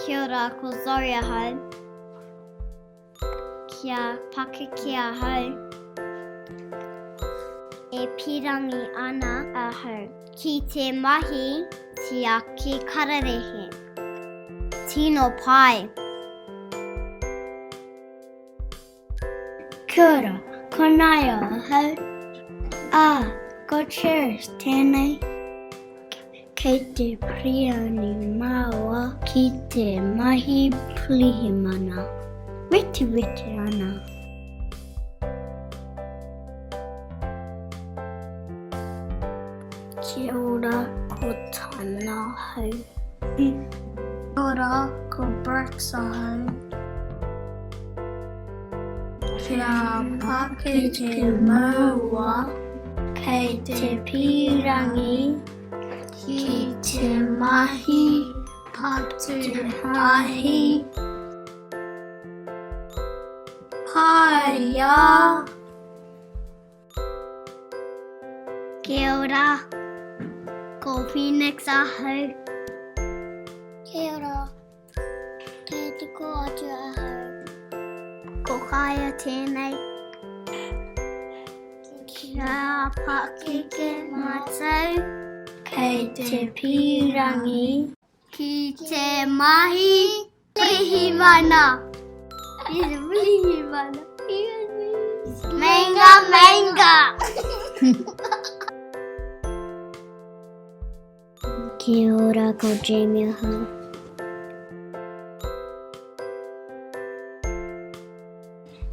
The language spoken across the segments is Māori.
Kia ora, ko Zoria hau. Kia pake kia hau. E pirangi ana a hau. Ki te mahi, tia ki kararehe. Tino pai. Kia ora, ko Naya hau. Ko cheers tēnei. Kei te prioni māua ki te mahi plihimana. Witi witi ana. Kia ora, ko Tana hau. Kia ora, ko Berksa hau. Kia pake te maua kei te pirangi ki te mahi patuhahi. Paia. Kia ora, ko Phoenix a hau. Kia ora, kei te ko atu a hau. Ko kaya tēnei. Kia pakeke matau. Kei te pirangi Ki te mahi plihimana. Plihimana. Manga, manga. Kia ora, ko Jamie hau.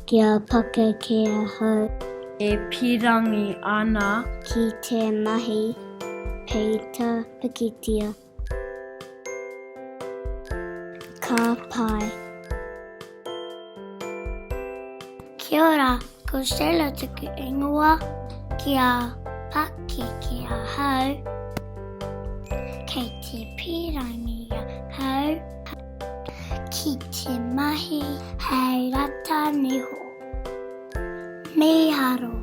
Kia pake kia hau. E pirangi ana Ki te mahi peita pakitia. Ka pai. Kia ora, ko Stella tuku ingoa. Kia pake kia hau. Kei te pirangi a hau. Ki te mahi hei rata niho. Miharo.